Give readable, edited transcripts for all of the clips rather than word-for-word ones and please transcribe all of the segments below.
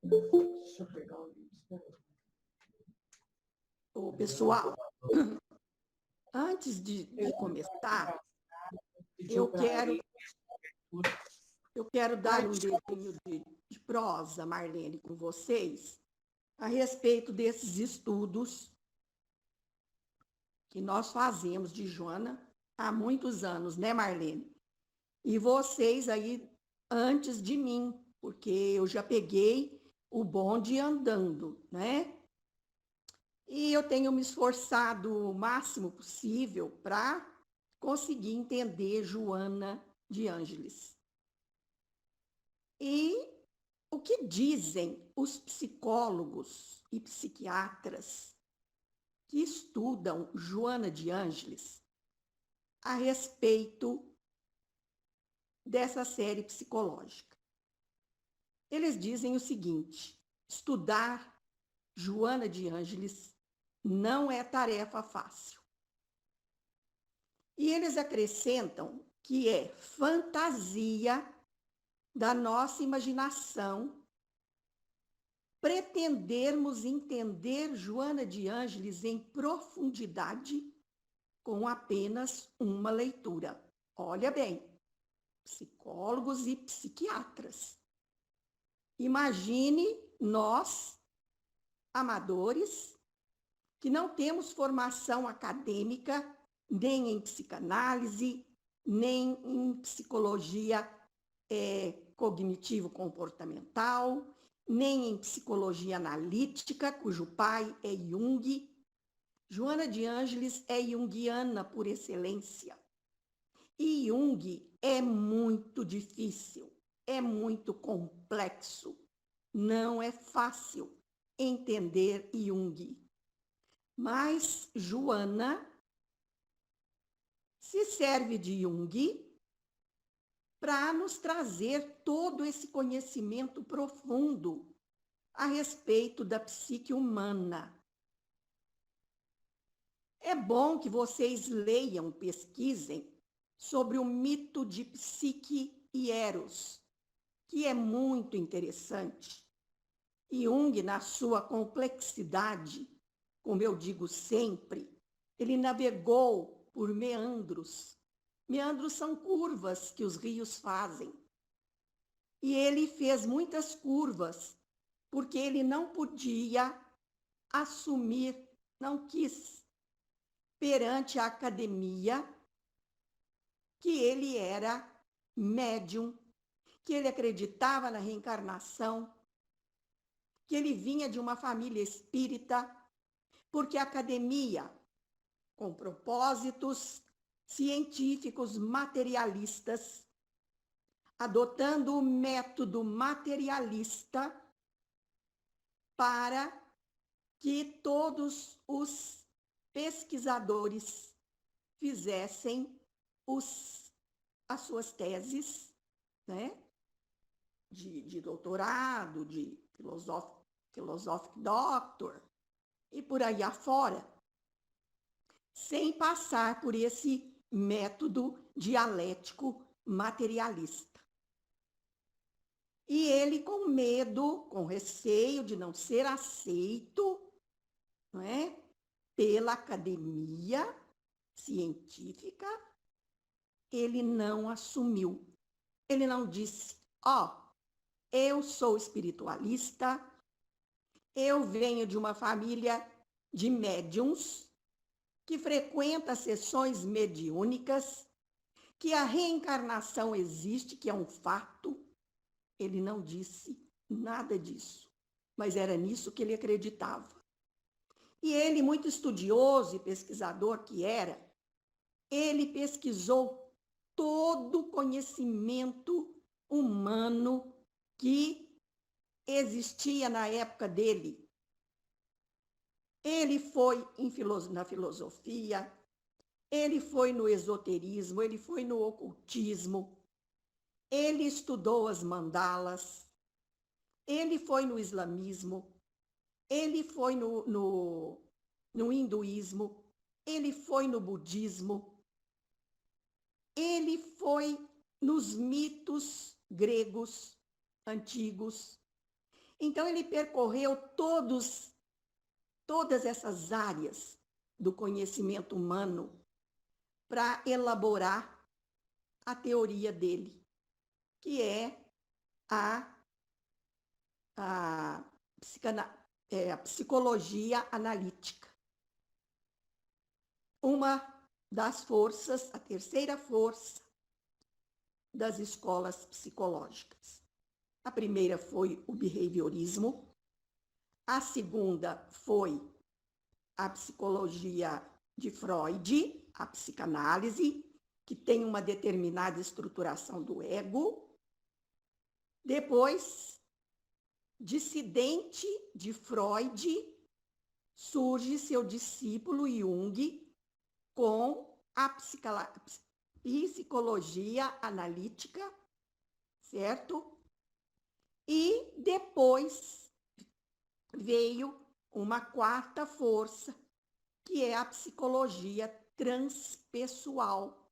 Deixa eu pegar o livro. Ô, pessoal, antes de começar, eu quero dar um dedinho de prosa, Marlene, com vocês, a respeito desses estudos que nós fazemos de Joana há muitos anos, né, Marlene? E vocês aí antes de mim, porque eu já peguei o bonde andando, né? E eu tenho me esforçado o máximo possível para conseguir entender Joana de Ângeles. E o que dizem os psicólogos e psiquiatras que estudam Joana de Ângeles a respeito dessa série psicológica? Eles dizem o seguinte: estudar Joana de Ângeles não é tarefa fácil. E eles acrescentam que é fantasia da nossa imaginação pretendermos entender Joana de Ângeles em profundidade com apenas uma leitura. Olha bem, psicólogos e psiquiatras. Imagine nós, amadores, que não temos formação acadêmica, nem em psicanálise, nem em psicologia cognitivo-comportamental, nem em psicologia analítica, cujo pai é Jung. Joana de Ângeles é junguiana por excelência. E Jung é muito difícil, é muito complexo. Não é fácil entender Jung. Mas Joana se serve de Jung para nos trazer todo esse conhecimento profundo a respeito da psique humana. É bom que vocês leiam, pesquisem sobre o mito de Psique e Eros, que é muito interessante. Jung, na sua complexidade, como eu digo sempre, ele navegou por meandros. Meandros são curvas que os rios fazem. E ele fez muitas curvas, porque ele não podia assumir, não quis, perante a academia, que ele era médium, que ele acreditava na reencarnação, que ele vinha de uma família espírita, porque a academia, com propósitos científicos materialistas, adotando o método materialista para que todos os pesquisadores fizessem as suas teses, né, de doutorado, de philosophic doctor e por aí afora, sem passar por esse método dialético materialista. E ele, com medo, com receio de não ser aceito, não é, pela academia científica, ele não assumiu. Ele não disse: eu sou espiritualista, eu venho de uma família de médiums que frequenta sessões mediúnicas, que a reencarnação existe, que é um fato. Ele não disse nada disso, mas era nisso que ele acreditava. E ele, muito estudioso e pesquisador que era, ele pesquisou todo o conhecimento humano que existia na época dele. Ele foi na filosofia, ele foi no esoterismo, ele foi no ocultismo, ele estudou as mandalas, ele foi no islamismo, ele foi no hinduísmo, ele foi no budismo, ele foi nos mitos gregos antigos, Então, ele percorreu todas essas áreas do conhecimento humano para elaborar a teoria dele, que é a psicologia analítica. Uma das forças, a terceira força das escolas psicológicas. A primeira foi o behaviorismo, a segunda foi a psicologia de Freud, a psicanálise, que tem uma determinada estruturação do ego. Depois, dissidente de Freud, surge seu discípulo Jung com a psicologia analítica, certo? E depois veio uma quarta força, que é a psicologia transpessoal,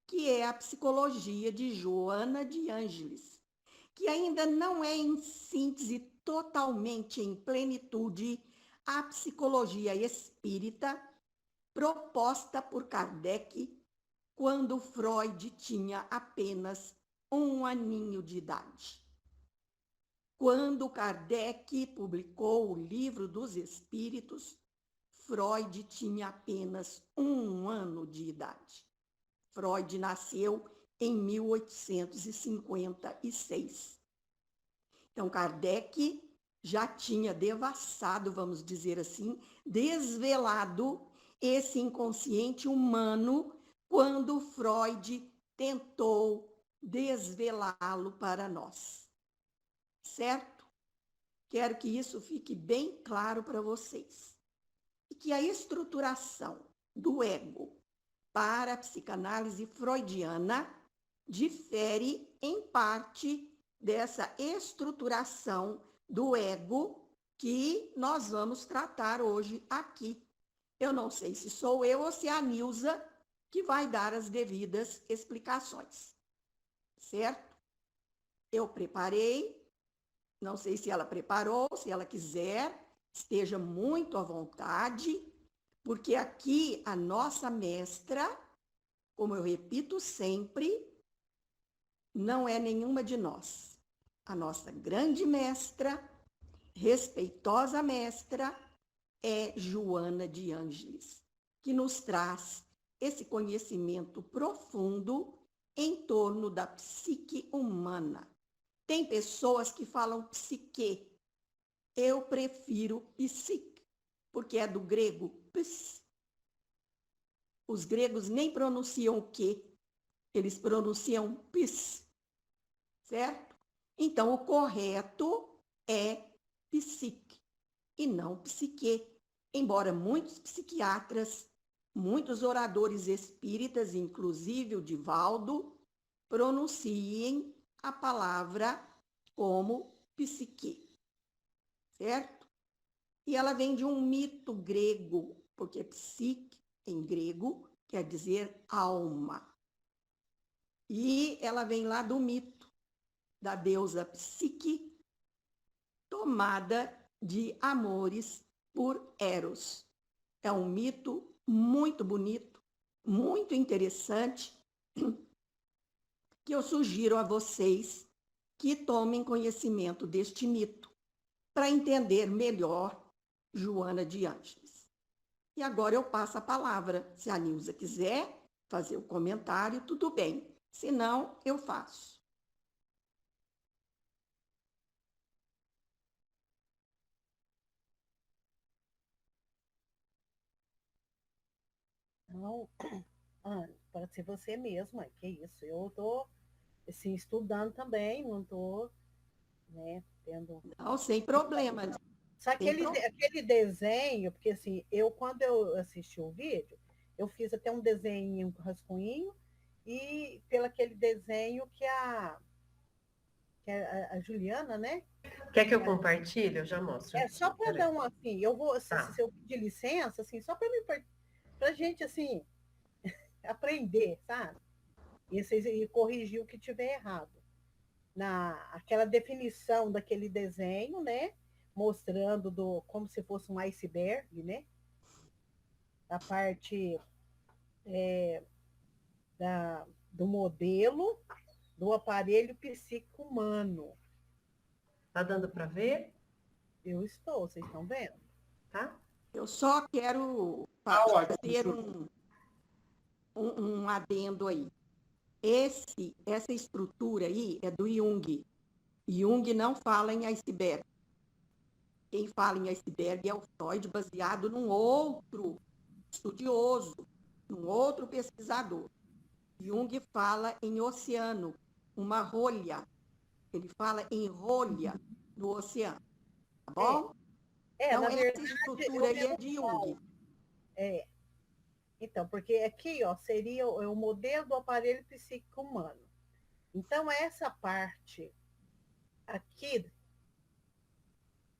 que é a psicologia de Joana de Ângeles, que ainda não é em síntese totalmente em plenitude a psicologia espírita proposta por Kardec quando Freud tinha apenas 1 aninho de idade. Quando Kardec publicou o Livro dos Espíritos, Freud tinha apenas 1 ano de idade. Freud nasceu em 1856. Então, Kardec já tinha devassado, vamos dizer assim, desvelado esse inconsciente humano quando Freud tentou desvelá-lo para nós. Certo? Quero que isso fique bem claro para vocês. E que a estruturação do ego para a psicanálise freudiana difere em parte dessa estruturação do ego que nós vamos tratar hoje aqui. Eu não sei se sou eu ou se é a Nilza que vai dar as devidas explicações, certo? Eu preparei, não sei se ela preparou, se ela quiser, esteja muito à vontade, porque aqui a nossa mestra, como eu repito sempre, não é nenhuma de nós. A nossa grande mestra, respeitosa mestra, é Joana de Ângeles, que nos traz esse conhecimento profundo em torno da psique humana. Tem pessoas que falam psique. Eu prefiro psique, porque é do grego ps. Os gregos nem pronunciam o que, eles pronunciam pis, certo? Então, o correto é psique e não psique. Embora muitos psiquiatras, muitos oradores espíritas, inclusive o Divaldo, pronunciem a palavra como psique, certo? E ela vem de um mito grego, porque psique, em grego, quer dizer alma. E ela vem lá do mito da deusa Psique, tomada de amores por Eros. É um mito muito bonito, muito interessante, que eu sugiro a vocês que tomem conhecimento deste mito para entender melhor Joana de Ângeles. E agora eu passo a palavra. Se a Nilza quiser fazer o comentário, tudo bem. Se não, eu faço. Não, pode ser você mesma, que isso. Eu estou assim, estudando também, não estou, né, tendo. Não, sem problema. Só aquele desenho, porque assim, quando eu assisti o vídeo, eu fiz até um desenho, um rascunho, e pelo aquele desenho que a Juliana, né? Quer que eu compartilhe? Eu já mostro. É só para dar um assim, eu vou, Tá. se eu pedir licença, assim, só para a gente assim aprender, sabe? E corrigir o que tiver errado. aquela definição daquele desenho, né? Mostrando como se fosse um iceberg, né? A parte do modelo do aparelho psíquico humano. Tá dando para ver? Eu estou, vocês estão vendo? Tá? Eu só quero fazer um adendo aí. Essa estrutura aí é do Jung. Jung não fala em iceberg. Quem fala em iceberg é o Freud, baseado num outro estudioso, num outro pesquisador. Jung fala em oceano, uma rolha. Ele fala em rolha no oceano, tá bom? Então, Na essa verdade, estrutura aí é de Jung. é. Então, porque aqui, ó, seria o modelo do aparelho psíquico humano. Então, essa parte aqui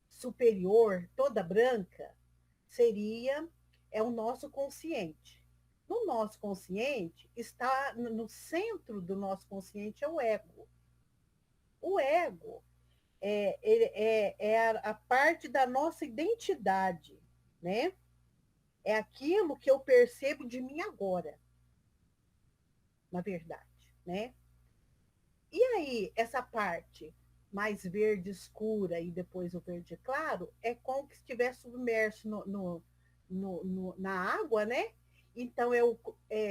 superior, toda branca, é o nosso consciente. No nosso consciente, está no centro do nosso consciente é o ego. O ego é a parte da nossa identidade, né? É aquilo que eu percebo de mim agora, na verdade, né? E aí, essa parte mais verde escura e depois o verde claro é como se estiver submerso na água, né? Então, é o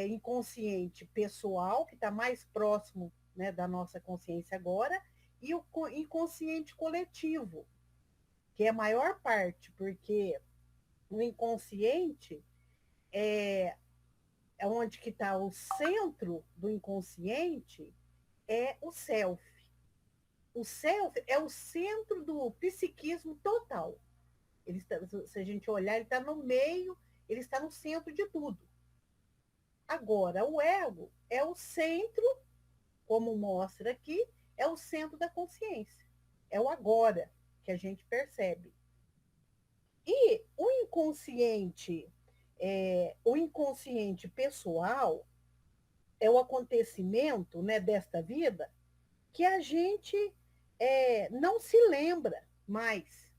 inconsciente pessoal, que está mais próximo, né, da nossa consciência agora, e o inconsciente coletivo, que é a maior parte, porque o inconsciente é onde que está o centro do inconsciente, é o self. O self é o centro do psiquismo total. Ele está, se a gente olhar, ele está no meio, ele está no centro de tudo. Agora, o ego é o centro, como mostra aqui, é o centro da consciência. É o agora que a gente percebe. E o inconsciente pessoal é o acontecimento, né, desta vida que a gente não se lembra mais.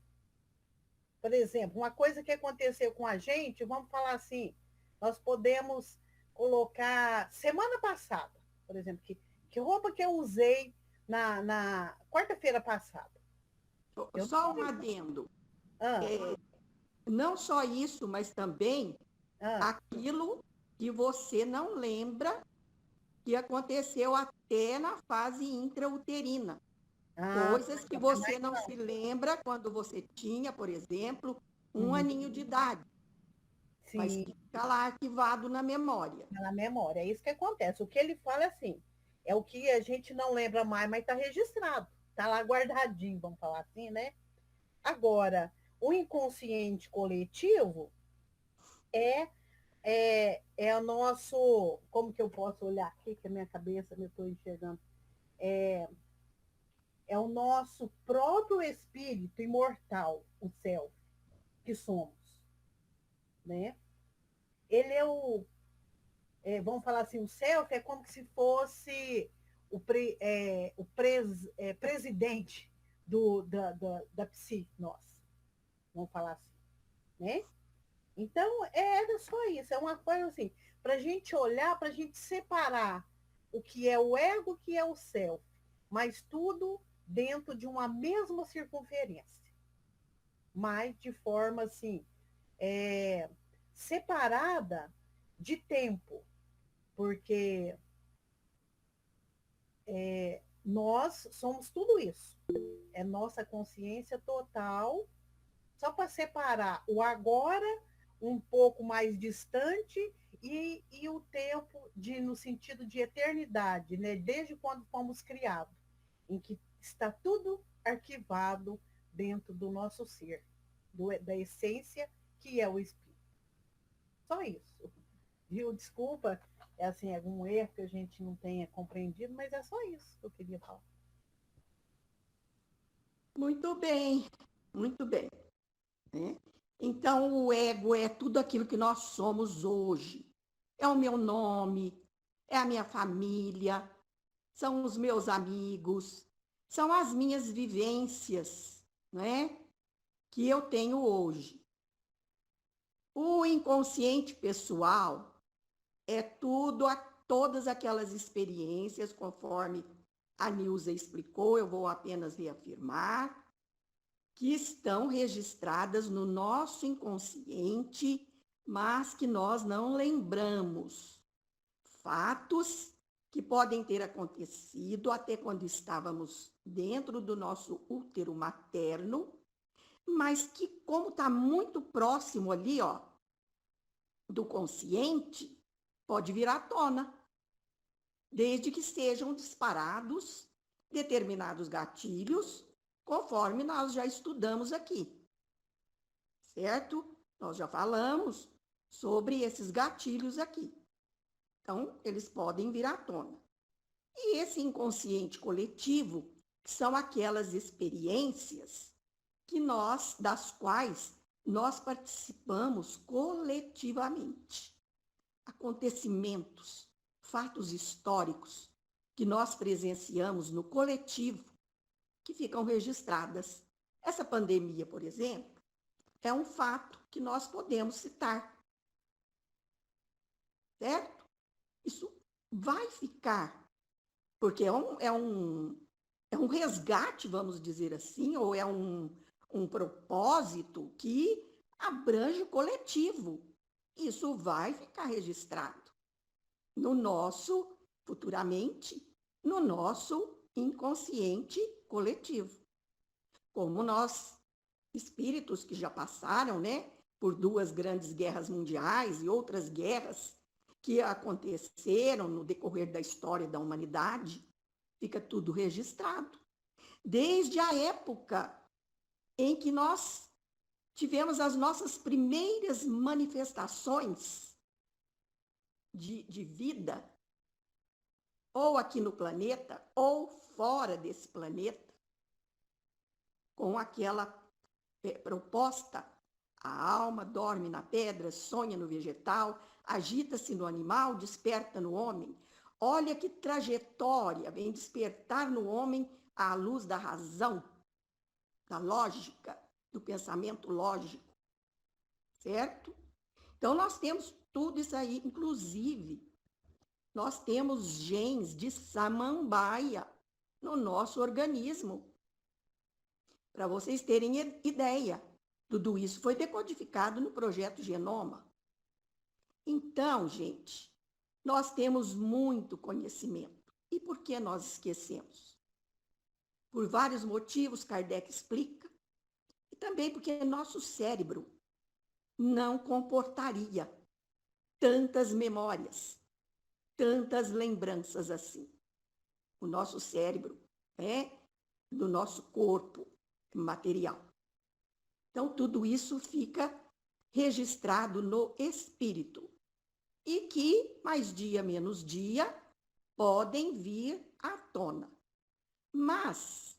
Por exemplo, uma coisa que aconteceu com a gente, vamos falar assim, nós podemos colocar semana passada, por exemplo, que roupa que eu usei na quarta-feira passada. Eu Só um adendo. ah, Não só isso, mas também ah, aquilo que você não lembra que aconteceu até na fase intrauterina. Coisas que você não se lembra quando você tinha, por exemplo, um aninho de idade, mas sim, fica lá arquivado na memória. na memória. É isso que acontece. O que ele fala é assim, é o que a gente não lembra mais, mas está registrado. Está lá guardadinho, vamos falar assim, né? Agora, o inconsciente coletivo é o nosso. Como que eu posso olhar aqui, que a minha cabeça me estou enxergando? É o nosso próprio espírito imortal, o self, que somos. Né? Ele é vamos falar assim, o self é como se fosse o presidente da psi nossa. Vamos falar assim. Né? Então, era só isso. É uma coisa assim, para a gente olhar, para a gente separar o que é o ego, o que é o self, mas tudo dentro de uma mesma circunferência, mas de forma assim, separada de tempo, porque nós somos tudo isso. É nossa consciência total, só para separar o agora um pouco mais distante e o tempo no sentido de eternidade, né? Desde quando fomos criados, em que está tudo arquivado dentro do nosso ser, da essência que é o espírito. Só isso. Viu? Desculpa, é assim, algum erro que a gente não tenha compreendido, mas é só isso que eu queria falar. Muito bem, muito bem. Né? Então, o ego é tudo aquilo que nós somos hoje. É o meu nome, é a minha família, são os meus amigos, são as minhas vivências, não é? Que eu tenho hoje. O inconsciente pessoal é todas aquelas experiências, conforme a Nilza explicou, eu vou apenas reafirmar, que estão registradas no nosso inconsciente, mas que nós não lembramos. Fatos que podem ter acontecido até quando estávamos dentro do nosso útero materno, mas que, como está muito próximo ali, ó, do consciente, pode vir à tona, desde que sejam disparados determinados gatilhos, conforme nós já estudamos aqui, certo? Nós já falamos sobre esses gatilhos aqui. Então, eles podem vir à tona. E esse inconsciente coletivo são aquelas experiências das quais nós participamos coletivamente. Acontecimentos, fatos históricos que nós presenciamos no coletivo, que ficam registradas. Essa pandemia, por exemplo, é um fato que nós podemos citar. Certo? Isso vai ficar, porque é um resgate, vamos dizer assim, ou é um propósito que abrange o coletivo. Isso vai ficar registrado futuramente, no nosso inconsciente coletivo. Como nós, espíritos que já passaram, né, por 2 grandes guerras mundiais e outras guerras que aconteceram no decorrer da história da humanidade, fica tudo registrado. Desde a época em que nós tivemos as nossas primeiras manifestações de vida, ou aqui no planeta, ou fora desse planeta, com aquela proposta: a alma dorme na pedra, sonha no vegetal, agita-se no animal, desperta no homem. Olha que trajetória vem despertar no homem à luz da razão, da lógica, do pensamento lógico, certo? Então, nós temos tudo isso aí, inclusive, nós temos genes de samambaia no nosso organismo. Para vocês terem ideia, tudo isso foi decodificado no projeto Genoma. Então, gente, nós temos muito conhecimento. E por que nós esquecemos? Por vários motivos, Kardec explica. E também porque nosso cérebro não comportaria tantas memórias, tantas lembranças assim. O nosso cérebro é do nosso corpo material. Então, tudo isso fica registrado no espírito. E que, mais dia menos dia, podem vir à tona. Mas,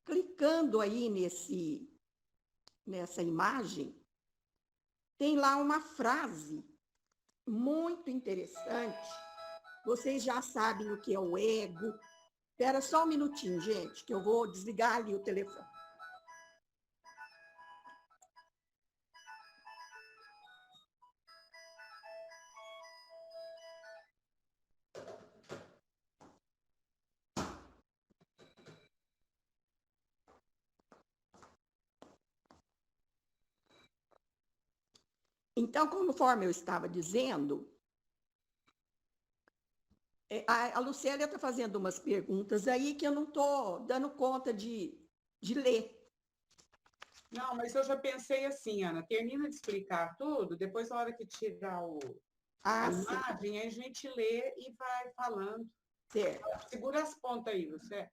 clicando aí nessa imagem, tem lá uma frase muito interessante. Vocês já sabem o que é o ego. Espera só um minutinho, gente, que eu vou desligar ali o telefone. Então, conforme eu estava dizendo, a Lucélia está fazendo umas perguntas aí que eu não estou dando conta de ler. Não, mas eu já pensei assim, Ana, termina de explicar tudo, depois na hora que tirar a imagem, a gente lê e vai falando. Certo. Segura as pontas aí, você.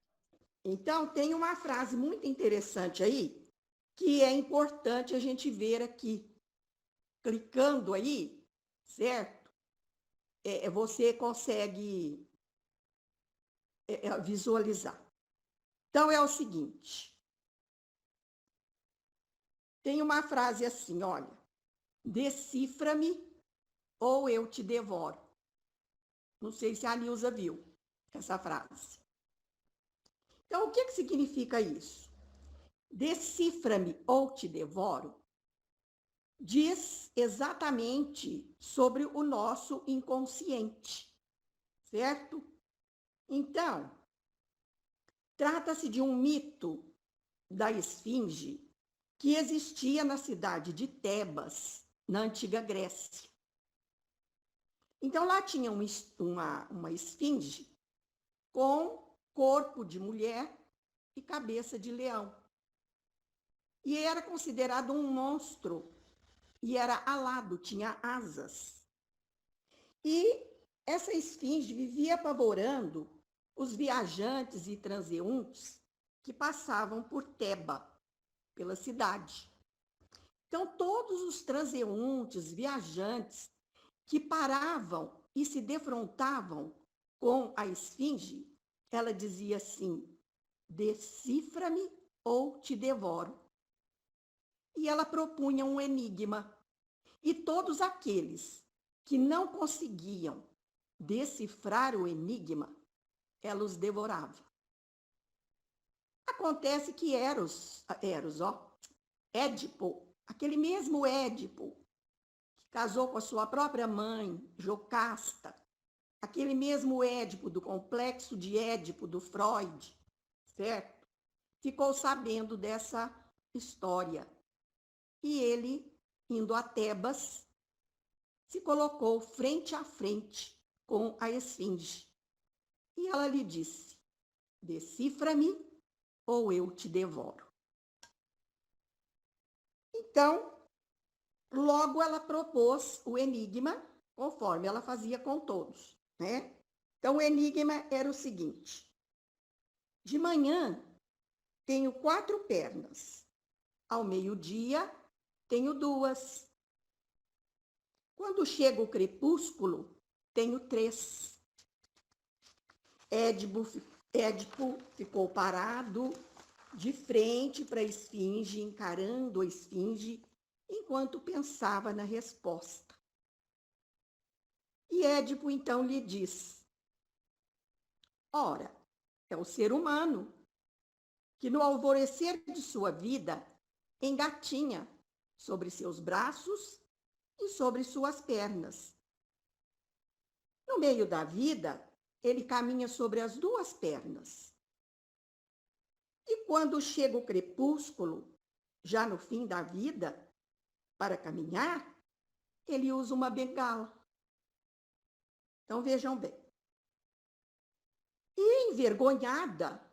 Então, tem uma frase muito interessante aí, que é importante a gente ver aqui. Clicando aí, certo? Você consegue visualizar. Então, é o seguinte. Tem uma frase assim, olha. Decifra-me ou eu te devoro. Não sei se a Nilza viu essa frase. Então, o que significa isso? Decifra-me ou te devoro diz exatamente sobre o nosso inconsciente, certo? Então, trata-se de um mito da esfinge que existia na cidade de Tebas, na antiga Grécia. Então, lá tinha uma esfinge com corpo de mulher e cabeça de leão. E era considerado um monstro, e era alado, tinha asas. E essa esfinge vivia apavorando os viajantes e transeuntes que passavam por Teba, pela cidade. Então, todos os transeuntes, viajantes, que paravam e se defrontavam com a esfinge, ela dizia assim: decifra-me ou te devoro. E ela propunha um enigma. E todos aqueles que não conseguiam decifrar o enigma, ela os devorava. Acontece que Édipo, aquele mesmo Édipo, que casou com a sua própria mãe, Jocasta, aquele mesmo Édipo do complexo de Édipo do Freud, certo? Ficou sabendo dessa história. E ele, indo a Tebas, se colocou frente a frente com a esfinge. E ela lhe disse: decifra-me ou eu te devoro. Então, logo ela propôs o enigma, conforme ela fazia com todos, né? Então, o enigma era o seguinte: de manhã tenho 4 pernas, ao meio-dia tenho 2. Quando chega o crepúsculo, tenho 3. Édipo ficou parado de frente para a esfinge, encarando a esfinge, enquanto pensava na resposta. E Édipo então lhe diz: ora, é o ser humano que no alvorecer de sua vida engatinha sobre seus braços e sobre suas pernas. No meio da vida, ele caminha sobre as 2 pernas. E quando chega o crepúsculo, já no fim da vida, para caminhar, ele usa uma bengala. Então, vejam bem. E envergonhada,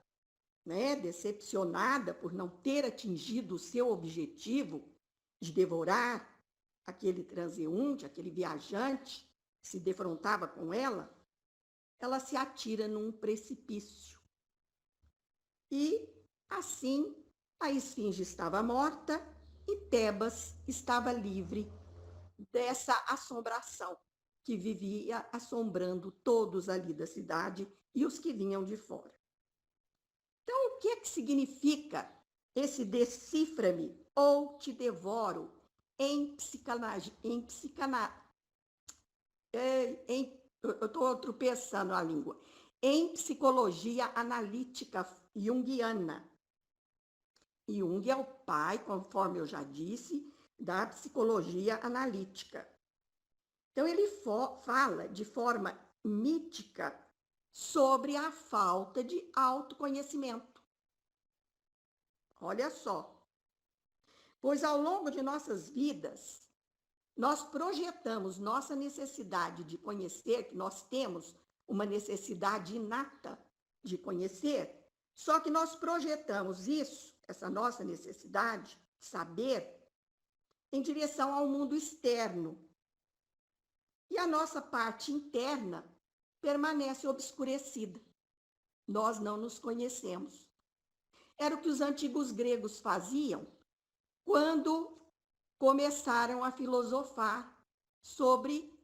né, decepcionada por não ter atingido o seu objetivo de devorar aquele transeunte, aquele viajante que se defrontava com ela, ela se atira num precipício. E, assim, a esfinge estava morta e Tebas estava livre dessa assombração que vivia assombrando todos ali da cidade e os que vinham de fora. Então, o que significa esse decifra-me ou te devoro em psicanálise? Eu estou tropeçando a língua. Em psicologia analítica junguiana. Jung é o pai, conforme eu já disse, da psicologia analítica. Então, ele fala de forma mítica sobre a falta de autoconhecimento. Olha só. Pois ao longo de nossas vidas, nós projetamos nossa necessidade de conhecer, que nós temos uma necessidade inata de conhecer, só que nós projetamos isso, essa nossa necessidade de saber, em direção ao mundo externo. E a nossa parte interna permanece obscurecida. Nós não nos conhecemos. Era o que os antigos gregos faziam quando começaram a filosofar sobre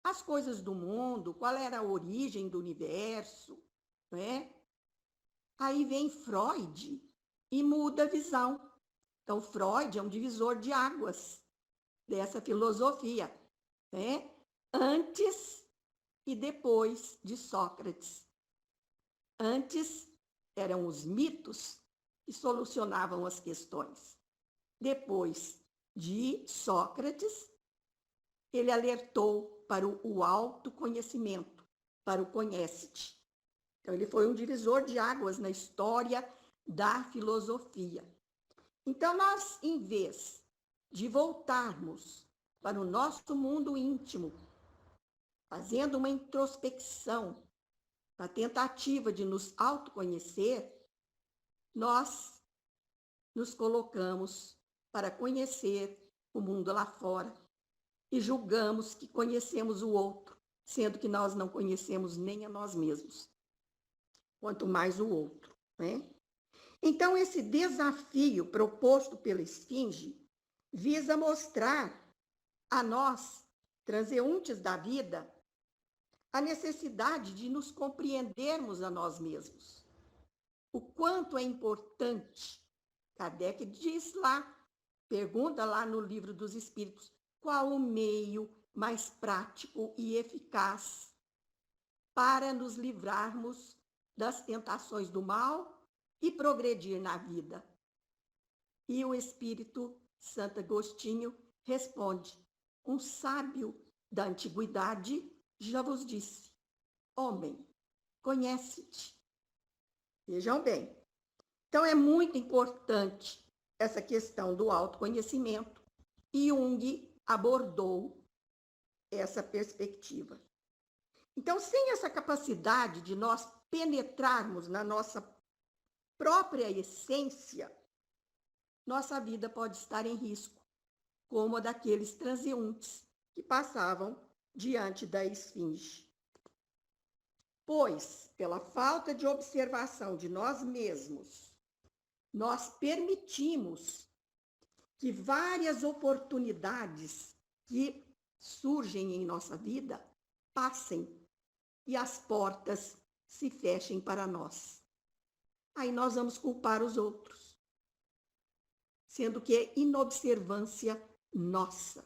as coisas do mundo, qual era a origem do universo, né? Aí vem Freud e muda a visão. Então, Freud é um divisor de águas dessa filosofia, né? Antes e depois de Sócrates. Antes eram os mitos que solucionavam as questões. Depois de Sócrates, ele alertou para o autoconhecimento, para o conhece-te. Então, ele foi um divisor de águas na história da filosofia. Então, nós, em vez de voltarmos para o nosso mundo íntimo, fazendo uma introspecção, a tentativa de nos autoconhecer, nós nos colocamos para conhecer o mundo lá fora e julgamos que conhecemos o outro, sendo que nós não conhecemos nem a nós mesmos, quanto mais o outro, né? Então, esse desafio proposto pela Esfinge visa mostrar a nós, transeuntes da vida, a necessidade de nos compreendermos a nós mesmos. O quanto é importante. Kardec diz lá, pergunta lá no Livro dos Espíritos, qual o meio mais prático e eficaz para nos livrarmos das tentações do mal e progredir na vida? E o Espírito Santo Agostinho responde, um sábio da antiguidade já vos disse, homem, conhece-te. Vejam bem. Então, é muito importante essa questão do autoconhecimento e Jung abordou essa perspectiva. Então, sem essa capacidade de nós penetrarmos na nossa própria essência, nossa vida pode estar em risco, como a daqueles transeuntes que passavam diante da Esfinge. Pois, pela falta de observação de nós mesmos, nós permitimos que várias oportunidades que surgem em nossa vida passem e as portas se fechem para nós. Aí nós vamos culpar os outros, sendo que é inobservância nossa.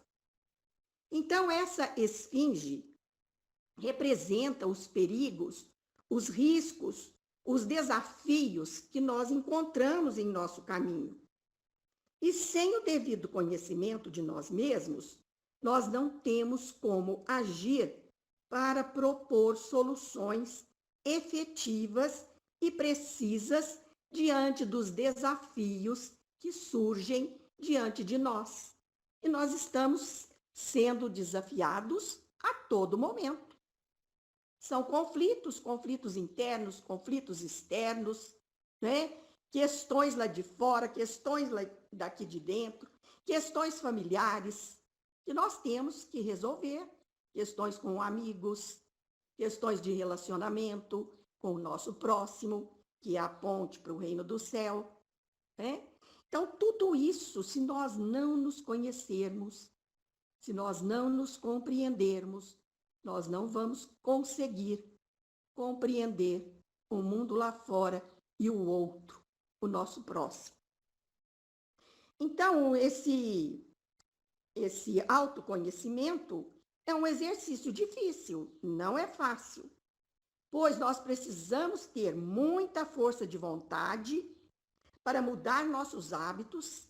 Então, essa Esfinge representa os perigos, os riscos, os desafios que nós encontramos em nosso caminho. E sem o devido conhecimento de nós mesmos, nós não temos como agir para propor soluções efetivas e precisas diante dos desafios que surgem diante de nós. E nós estamos sendo desafiados a todo momento. São conflitos internos, conflitos externos, né? Questões lá de fora, questões lá daqui de dentro, questões familiares que nós temos que resolver, questões com amigos, questões de relacionamento com o nosso próximo, que é a ponte para o reino do céu, né? Então, tudo isso, se nós não nos conhecermos, se nós não nos compreendermos, nós não vamos conseguir compreender o mundo lá fora e o outro, o nosso próximo. Então, esse autoconhecimento é um exercício difícil, não é fácil, pois nós precisamos ter muita força de vontade para mudar nossos hábitos,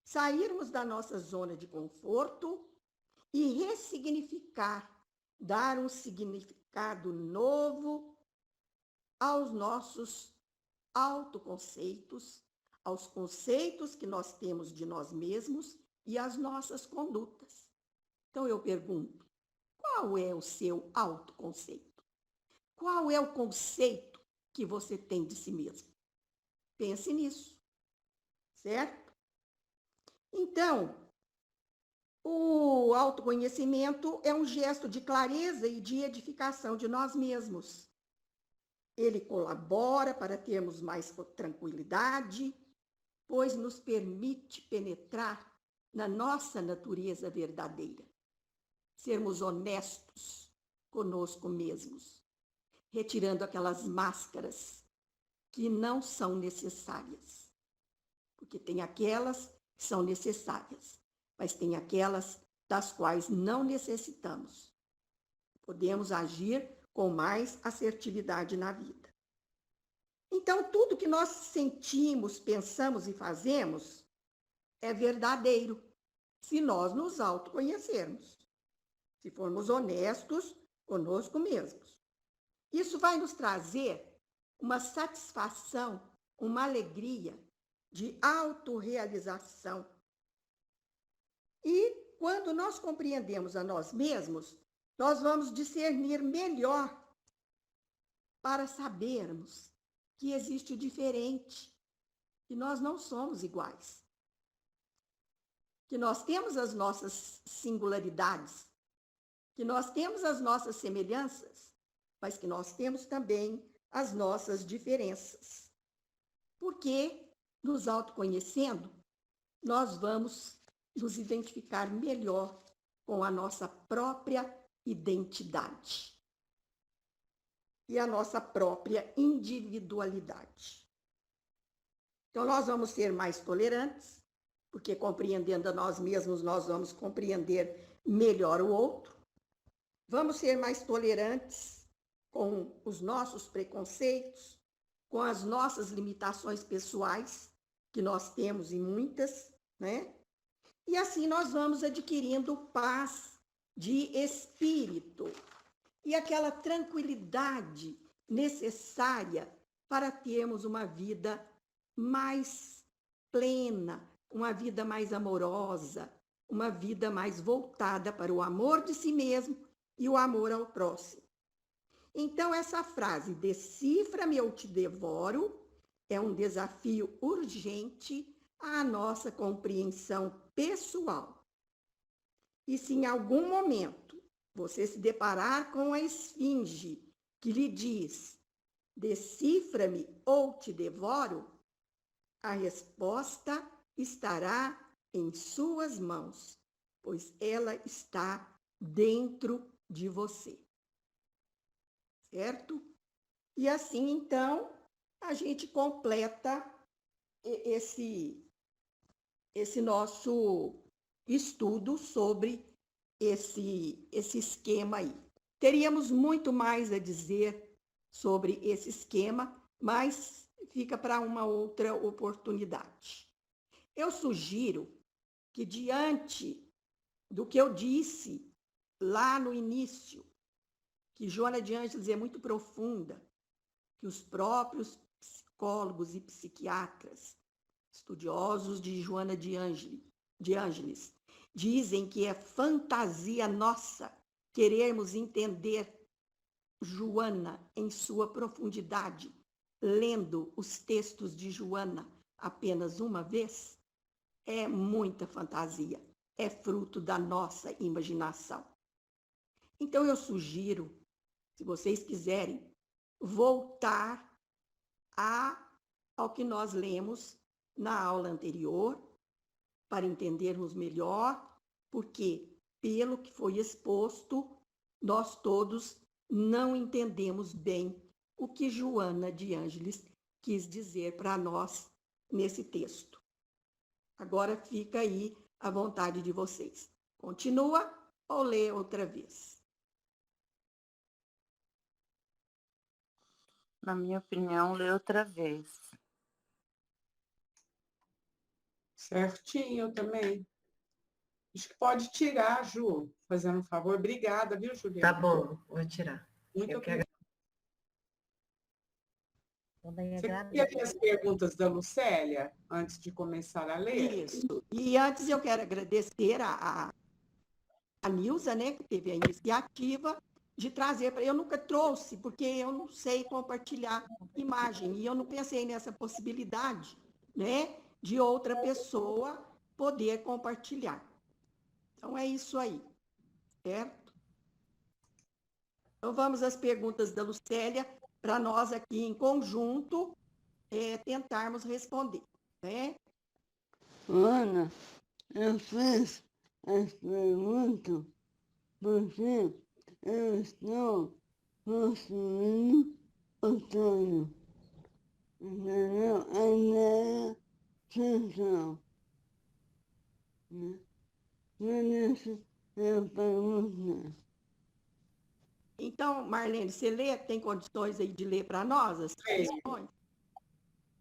sairmos da nossa zona de conforto e ressignificar, dar um significado novo aos nossos autoconceitos, aos conceitos que nós temos de nós mesmos e às nossas condutas. Então eu pergunto, qual é o seu autoconceito? Qual é o conceito que você tem de si mesmo? Pense nisso, certo? Então, o autoconhecimento é um gesto de clareza e de edificação de nós mesmos. Ele colabora para termos mais tranquilidade, pois nos permite penetrar na nossa natureza verdadeira. Sermos honestos conosco mesmos, retirando aquelas máscaras que não são necessárias. Porque tem aquelas que são necessárias, mas tem aquelas das quais não necessitamos. Podemos agir com mais assertividade na vida. Então, tudo que nós sentimos, pensamos e fazemos é verdadeiro, se nós nos autoconhecermos, se formos honestos conosco mesmos. Isso vai nos trazer uma satisfação, uma alegria de autorrealização. E quando nós compreendemos a nós mesmos, nós vamos discernir melhor para sabermos que existe o diferente, que nós não somos iguais, que nós temos as nossas singularidades, que nós temos as nossas semelhanças, mas que nós temos também as nossas diferenças. Porque, nos autoconhecendo, nós vamos nos identificar melhor com a nossa própria identidade e a nossa própria individualidade. Então, nós vamos ser mais tolerantes, porque compreendendo a nós mesmos, nós vamos compreender melhor o outro. Vamos ser mais tolerantes com os nossos preconceitos, com as nossas limitações pessoais, que nós temos e muitas, né? E assim nós vamos adquirindo paz de espírito e aquela tranquilidade necessária para termos uma vida mais plena, uma vida mais amorosa, uma vida mais voltada para o amor de si mesmo e o amor ao próximo. Então, essa frase, decifra-me ou te devoro, é um desafio urgente à nossa compreensão pessoal. E se em algum momento você se deparar com a esfinge que lhe diz, decifra-me ou te devoro, a resposta estará em suas mãos, pois ela está dentro de você. Certo? E assim, então, a gente completa esse nosso estudo sobre esse esquema aí. Teríamos muito mais a dizer sobre esse esquema, mas fica para uma outra oportunidade. Eu sugiro que, diante do que eu disse lá no início, que Joana de Ângeles é muito profunda, que os próprios psicólogos e psiquiatras, estudiosos de Joana de Ângeles, dizem que é fantasia nossa querermos entender Joana em sua profundidade, lendo os textos de Joana apenas uma vez. É muita fantasia, é fruto da nossa imaginação. Então eu sugiro, se vocês quiserem, voltar ao que nós lemos na aula anterior, para entendermos melhor, porque, pelo que foi exposto, nós todos não entendemos bem o que Joana de Ângeles quis dizer para nós nesse texto. Agora fica aí à vontade de vocês. Continua ou lê outra vez? Na minha opinião, lê outra vez. Certinho, eu também. Acho que pode tirar, Ju, fazendo um favor. Obrigada, viu, Juliana? Tá bom, vou tirar. Muito obrigada. Também Você agradeço. queria ver as perguntas da Lucélia antes de começar a ler? Isso. E antes eu quero agradecer a Nilza, né, que teve a iniciativa de trazer. Eu nunca trouxe, porque eu não sei compartilhar imagem, e eu não pensei nessa possibilidade, né, de outra pessoa poder compartilhar. Então é isso aí, certo? Então vamos às perguntas da Lucélia, para nós aqui em conjunto tentarmos responder, né? Ana, eu fiz as perguntas porque eu estou construindo o sonho. Entendeu? A ideia central. Por isso eu perguntei. Então, Marlene, você lê, tem condições aí de ler para nós as questões?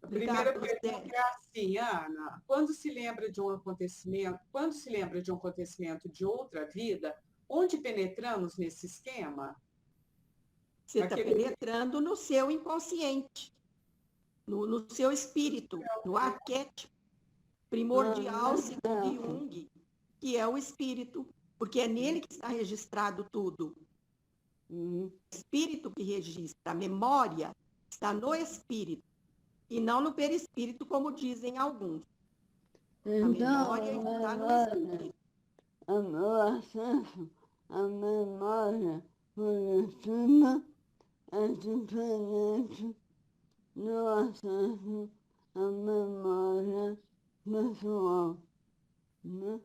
A primeira Obrigada, pergunta Lucélia. é assim, Ana, quando se lembra de um acontecimento de outra vida, onde penetramos nesse esquema? Você está Naquele penetrando no seu inconsciente, no seu espírito, no arquétipo primordial, segundo Jung, que é o espírito, porque é nele que está registrado tudo. O espírito que registra, a memória está no espírito e não no perispírito, como dizem alguns. A memória está no espírito. O meu acesso à memória coletiva é diferente do acesso à memória pessoal, né?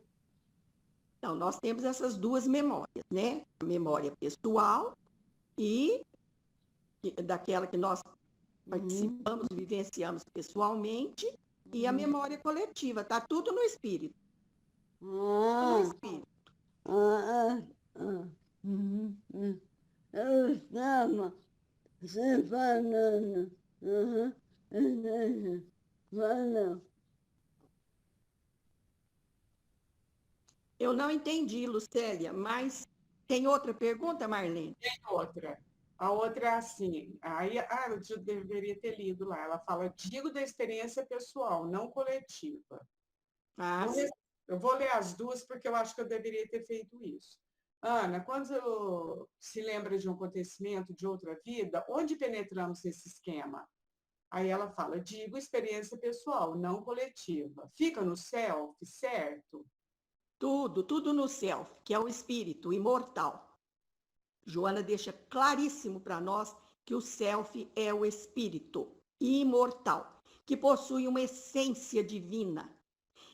Então, nós temos essas duas memórias, né? A memória pessoal e daquela que nós participamos, vivenciamos pessoalmente, e a memória coletiva. Está tudo no espírito. No espírito. Eu estava separando. Valeu. Eu não entendi, Lucélia, mas tem outra pergunta, Marlene? Tem outra. A outra é assim, eu já deveria ter lido lá. Ela fala, digo da experiência pessoal, não coletiva. Eu vou ler as duas porque eu acho que eu deveria ter feito isso. Ana, quando se lembra de um acontecimento de outra vida, onde penetramos nesse esquema? Aí ela fala, digo experiência pessoal, não coletiva. Fica no self, certo? Tudo no self, que é o espírito imortal. Joana deixa claríssimo para nós que o self é o espírito imortal, que possui uma essência divina.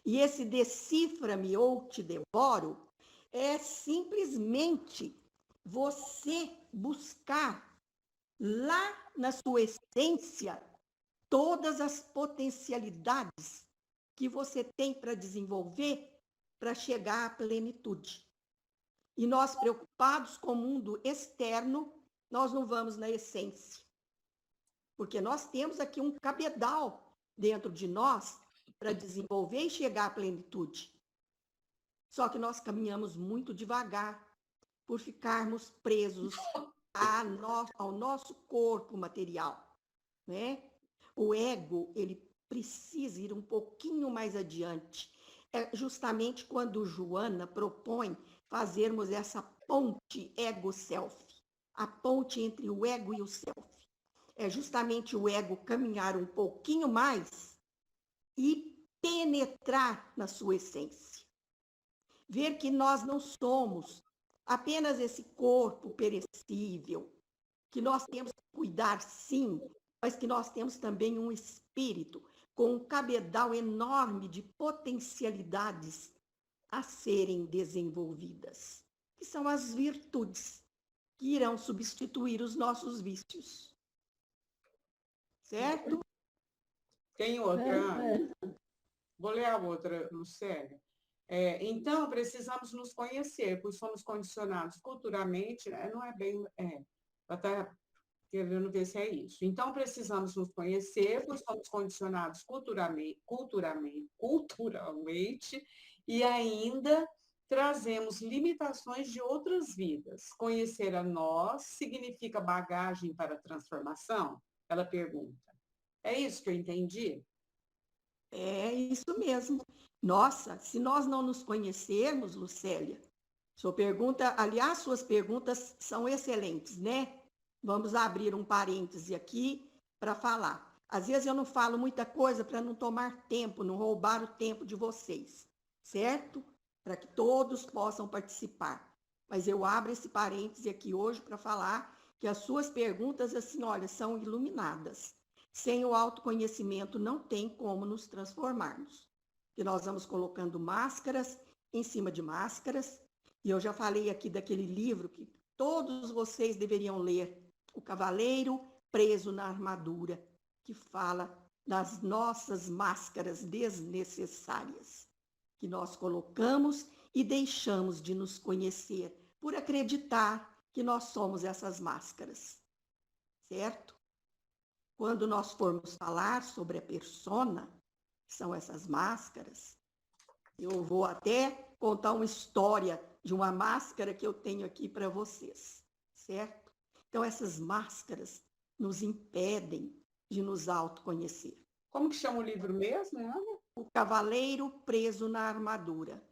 E esse decifra-me ou te devoro é simplesmente você buscar lá na sua essência todas as potencialidades que você tem para desenvolver para chegar à plenitude. E nós, preocupados com o mundo externo, nós não vamos na essência. Porque nós temos aqui um cabedal dentro de nós para desenvolver e chegar à plenitude. Só que nós caminhamos muito devagar por ficarmos presos ao nosso corpo material, né? O ego, ele precisa ir um pouquinho mais adiante. É justamente quando Joana propõe fazermos essa ponte ego-self, a ponte entre o ego e o self. É justamente o ego caminhar um pouquinho mais e penetrar na sua essência. Ver que nós não somos apenas esse corpo perecível, que nós temos que cuidar sim, mas que nós temos também um espírito com um cabedal enorme de potencialidades a serem desenvolvidas, que são as virtudes que irão substituir os nossos vícios. Certo? Tem outra, Ana. Vou ler a outra, Lucélia. Então, precisamos nos conhecer, pois somos condicionados culturalmente, não é bem... ela está querendo ver se é isso. Então, precisamos nos conhecer, pois somos condicionados culturalmente e ainda trazemos limitações de outras vidas. Conhecer a nós significa bagagem para a transformação? Ela pergunta. É isso que eu entendi? É isso mesmo. Nossa, se nós não nos conhecermos, Lucélia, sua pergunta, aliás, suas perguntas são excelentes, né? Vamos abrir um parêntese aqui para falar. Às vezes eu não falo muita coisa para não tomar tempo, não roubar o tempo de vocês, certo? Para que todos possam participar. Mas eu abro esse parêntese aqui hoje para falar que as suas perguntas, assim, olha, são iluminadas. Sem o autoconhecimento não tem como nos transformarmos. E nós vamos colocando máscaras em cima de máscaras. E eu já falei aqui daquele livro que todos vocês deveriam ler, O Cavaleiro Preso na Armadura, que fala das nossas máscaras desnecessárias, que nós colocamos e deixamos de nos conhecer por acreditar que nós somos essas máscaras. Certo? quando nós formos falar sobre a persona, que são essas máscaras, eu vou até contar uma história de uma máscara que eu tenho aqui para vocês, certo? Então, essas máscaras nos impedem de nos autoconhecer. Como que chama o livro mesmo, Ana? O Cavaleiro Preso na Armadura.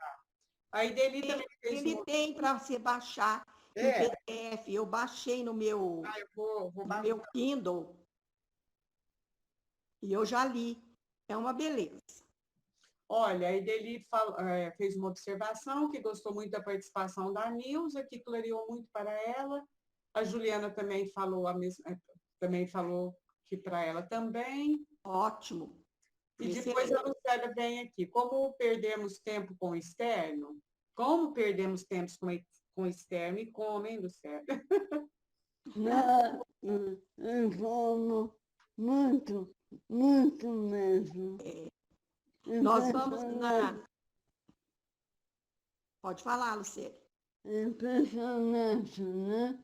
A Ideli também fez Ele tem para você baixar em PDF. Eu baixei no meu, eu vou no meu Kindle e eu já li. É uma beleza. Olha, a Ideli fez uma observação que gostou muito da participação da Nilza, que clareou muito para ela. A Juliana também falou também falou que para ela também. Ótimo. E depois a Lucélia vem aqui. Como perdemos tempo com o externo? Como perdemos tempo com o externo e como, hein, Lucélia? Como muito, muito mesmo. Nós vamos na... Pode falar, Lucélia. Impressionante, né?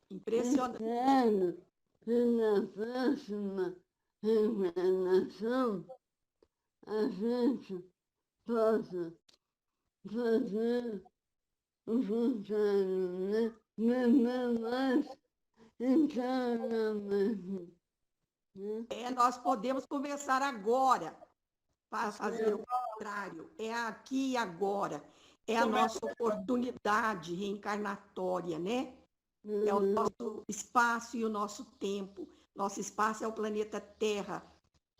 Impressionante. Espero que na próxima reencarnação a gente possa fazer o contrário, né? Viver mais internamente. Né? Nós podemos começar agora para fazer o contrário. É aqui e agora. É a nossa oportunidade reencarnatória, né? É o nosso espaço e o nosso tempo. Nosso espaço é o planeta Terra.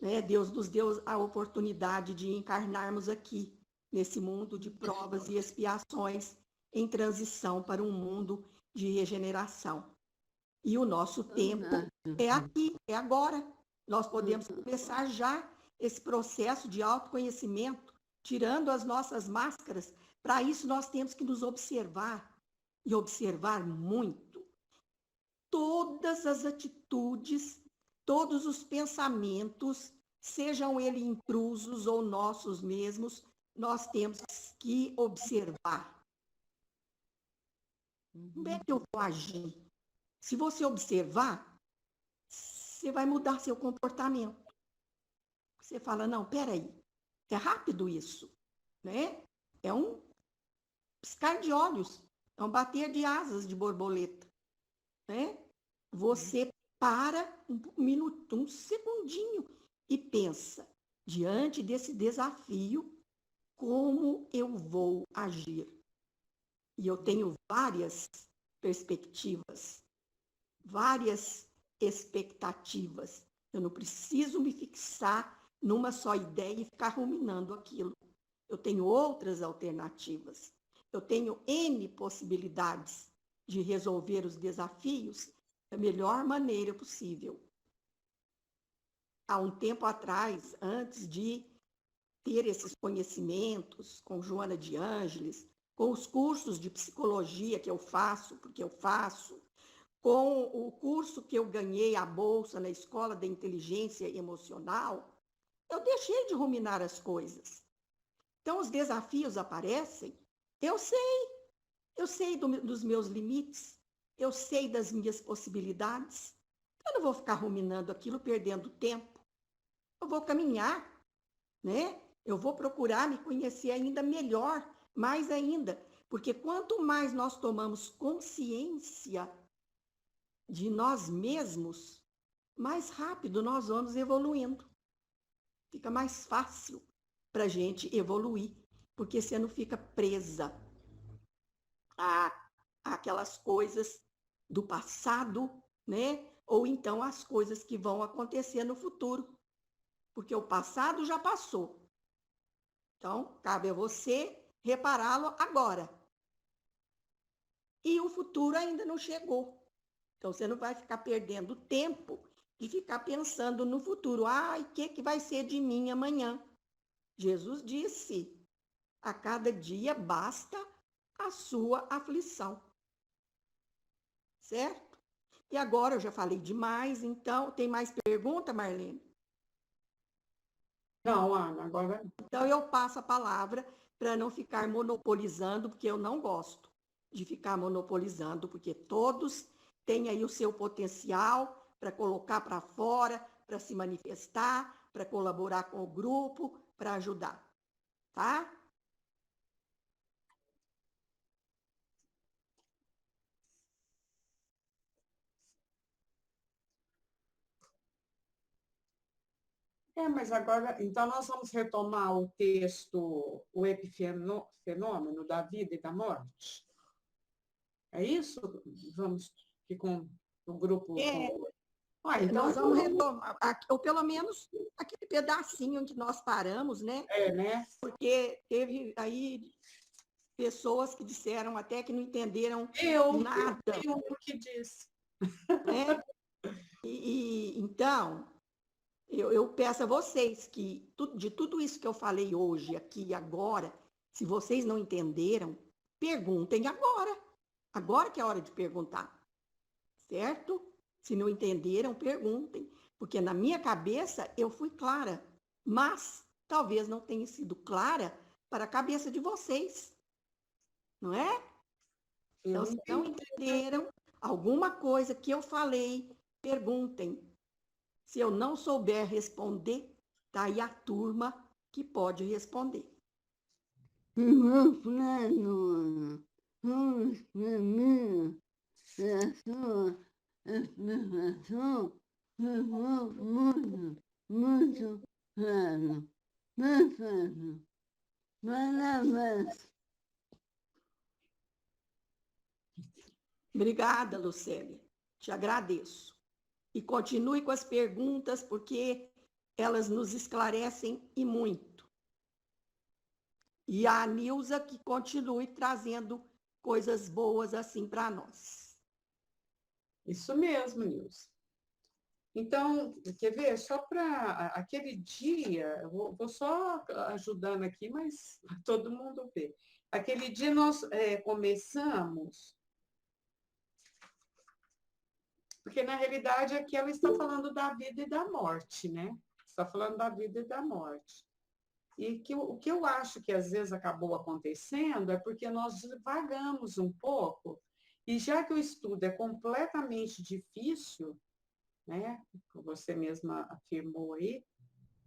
Né? Deus nos deu a oportunidade de encarnarmos aqui, nesse mundo de provas e expiações, em transição para um mundo de regeneração. E o nosso tempo é aqui, é agora. Nós podemos começar já esse processo de autoconhecimento, tirando as nossas máscaras. Para isso, nós temos que nos observar, e observar muito. Todas as atitudes, todos os pensamentos, sejam eles intrusos ou nossos mesmos, nós temos que observar. Como é que eu vou agir? Se você observar, você vai mudar seu comportamento. Você fala, não, peraí, é rápido isso, né? É um piscar de olhos, é um bater de asas de borboleta, né? Você para um minuto, um segundinho e pensa, diante desse desafio, como eu vou agir? E eu tenho várias perspectivas, várias expectativas. Eu não preciso me fixar numa só ideia e ficar ruminando aquilo. Eu tenho outras alternativas. Eu tenho N possibilidades de resolver os desafios da melhor maneira possível. Há um tempo atrás, antes de ter esses conhecimentos com Joana de Ângeles, com os cursos de psicologia que eu faço, porque eu faço, com o curso que eu ganhei, a bolsa na Escola da Inteligência Emocional, eu deixei de ruminar as coisas. Então, os desafios aparecem, eu sei dos meus limites, eu sei das minhas possibilidades. Eu não vou ficar ruminando aquilo, perdendo tempo. Eu vou caminhar, né? Eu vou procurar me conhecer ainda melhor, mais ainda, porque quanto mais nós tomamos consciência de nós mesmos, mais rápido nós vamos evoluindo. Fica mais fácil para a gente evoluir, porque você não fica presa àquelas coisas do passado, né? Ou então as coisas que vão acontecer no futuro, porque o passado já passou. Então, cabe a você repará-lo agora. E o futuro ainda não chegou. Então, você não vai ficar perdendo tempo de ficar pensando no futuro. Ai, o que vai ser de mim amanhã? Jesus disse, a cada dia basta a sua aflição. Certo? E agora eu já falei demais, então, tem mais pergunta, Marlene? Não, Ana, agora... Então, eu passo a palavra para não ficar monopolizando, porque eu não gosto de ficar monopolizando, porque todos têm aí o seu potencial para colocar para fora, para se manifestar, para colaborar com o grupo, para ajudar, tá? Mas agora, então nós vamos retomar o texto, o epifenômeno da vida e da morte? É isso? Vamos que com o grupo. Então nós vamos retomar, ou pelo menos aquele pedacinho onde nós paramos, né? Né? Porque teve aí pessoas que disseram até que não entenderam nada. Eu o que disse. Né? Então, eu peço a vocês que, de tudo isso que eu falei hoje, aqui e agora, se vocês não entenderam, perguntem agora. Agora que é a hora de perguntar. Certo? Se não entenderam, perguntem. Porque na minha cabeça eu fui clara, mas talvez não tenha sido clara para a cabeça de vocês. Não é? Então, se não entenderam alguma coisa que eu falei, perguntem. Se eu não souber responder, tá aí a turma que pode responder. Muito claro. Obrigada, Lucélia. Te agradeço. E continue com as perguntas, porque elas nos esclarecem e muito. E a Nilza que continue trazendo coisas boas assim para nós. Isso mesmo, Nilza. Então, quer ver? Só para aquele dia, eu vou só ajudando aqui, mas todo mundo vê. Aquele dia nós começamos, porque na realidade aqui ela está falando da vida e da morte, né? Está falando da vida e da morte. E o que eu acho que às vezes acabou acontecendo é porque nós divagamos um pouco, e já que o estudo é completamente difícil, né? Como você mesma afirmou aí,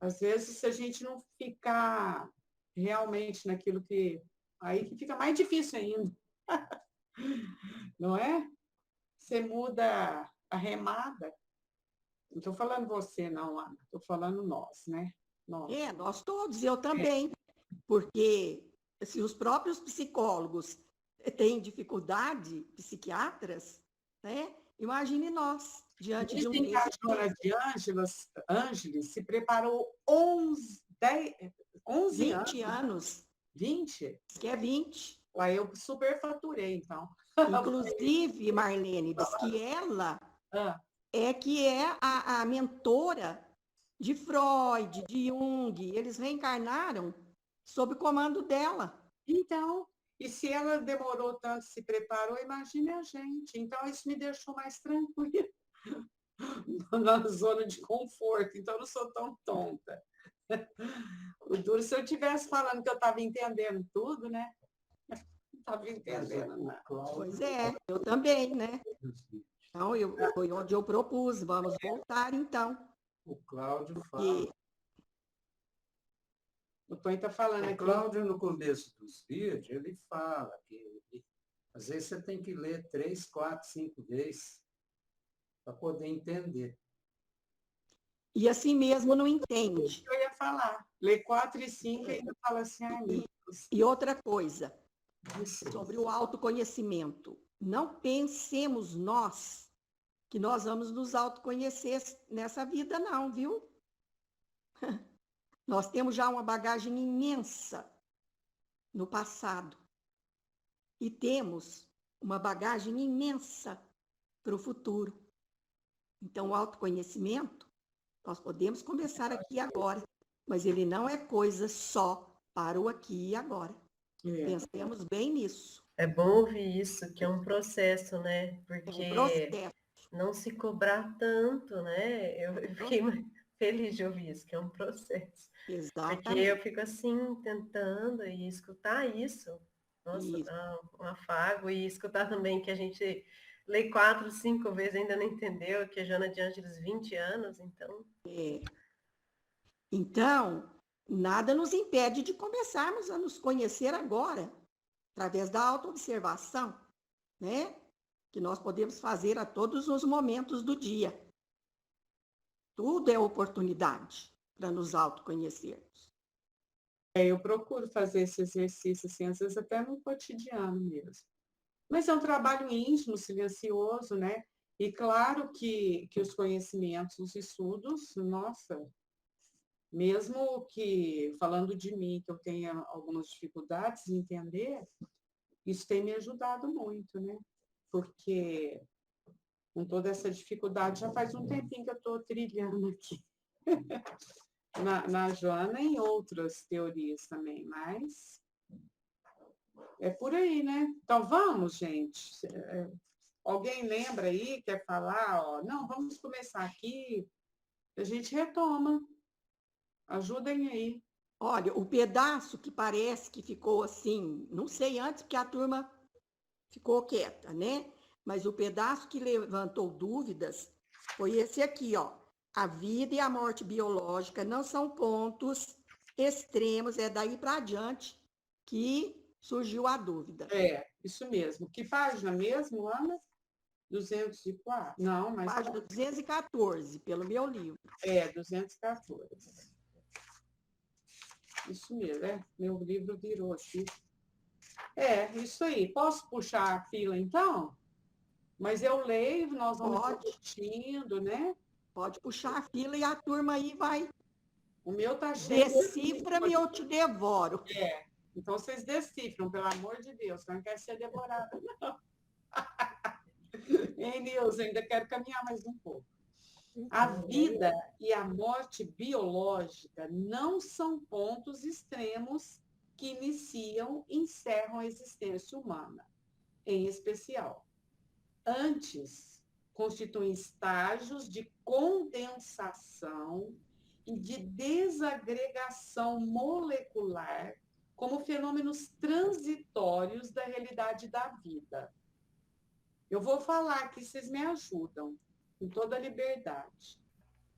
às vezes se a gente não ficar realmente naquilo que... Aí que fica mais difícil ainda. Não é? Você muda a remada. Não estou falando você, não, Ana. Estou falando nós, né? Nós todos, eu também. Porque se os próprios psicólogos têm dificuldade, psiquiatras, né? Imagine nós, diante de um texto. A Joana de Ângeles se preparou 11 20 anos. 20? Que é 20. Ué, eu superfaturei, então. Inclusive, Marlene, diz que ela é a mentora de Freud, de Jung. Eles reencarnaram sob o comando dela. Então, e se ela demorou tanto, se preparou, imagine a gente. Então, isso me deixou mais tranquila na zona de conforto. Então, eu não sou tão tonta. O duro, se eu estivesse falando que eu estava entendendo tudo, né? Não estava entendendo nada. Pois é, eu também, né? Então, foi onde eu propus. Vamos voltar, então. O Cláudio fala. O Tonho está falando aqui. O Cláudio, no começo dos vídeos, ele fala que às vezes você tem que ler 3, 4, 5 vezes para poder entender. E assim mesmo não entende. Eu ia falar. Lê 4 e 5 e ainda fala assim, E outra coisa, sobre o autoconhecimento. Não pensemos nós que nós vamos nos autoconhecer nessa vida, não, viu? Nós temos já uma bagagem imensa no passado. E temos uma bagagem imensa para o futuro. Então, o autoconhecimento, nós podemos começar aqui agora, mas ele não é coisa só para o aqui e agora. Pensemos bem nisso. É bom ouvir isso, que é um processo, né? Porque É um processo. não se cobrar tanto, né? Eu fiquei feliz de ouvir isso, que é um processo. Exatamente. Porque eu fico assim, tentando e escutar isso. Nossa, dá um afago. E escutar também que a gente lê 4, 5 vezes, ainda não entendeu, que é Joana de Ângeles 20 anos, então... Então, nada nos impede de começarmos a nos conhecer agora, através da autoobservação, né? Que nós podemos fazer a todos os momentos do dia. Tudo é oportunidade para nos autoconhecermos. Eu procuro fazer esse exercício, assim, às vezes até no cotidiano mesmo. Mas é um trabalho íntimo, silencioso, né? E claro que os conhecimentos, os estudos, nossa, mesmo que, falando de mim, que eu tenha algumas dificuldades em entender, isso tem me ajudado muito, né? Porque com toda essa dificuldade, já faz um tempinho que eu estou trilhando aqui. na Joana e em outras teorias também, mas é por aí, né? Então vamos, gente. Alguém lembra aí, quer falar? Ó, não, vamos começar aqui, a gente retoma. Ajudem aí. Olha, o pedaço que parece que ficou assim, não sei antes, porque a turma ficou quieta, né? Mas o pedaço que levantou dúvidas foi esse aqui, ó. A vida e a morte biológica não são pontos extremos, é daí para adiante que surgiu a dúvida. Isso mesmo. Que página mesmo, Ana? 204? Não, mas... Página 214, pelo meu livro. 214. Isso mesmo, meu livro virou aqui. Isso aí. Posso puxar a fila, então? Mas eu leio, nós vamos discutindo, né? Pode puxar a fila e a turma aí vai... O meu tá cheio. Decifra-me, eu te devoro. Então vocês decifram, pelo amor de Deus, não quer ser devorada, não. Hein, Nilza, ainda quero caminhar mais um pouco. A vida e a morte biológica não são pontos extremos que iniciam e encerram a existência humana, em especial. Antes, constituem estágios de condensação e de desagregação molecular como fenômenos transitórios da realidade da vida. Eu vou falar aqui, vocês me ajudam, com toda a liberdade.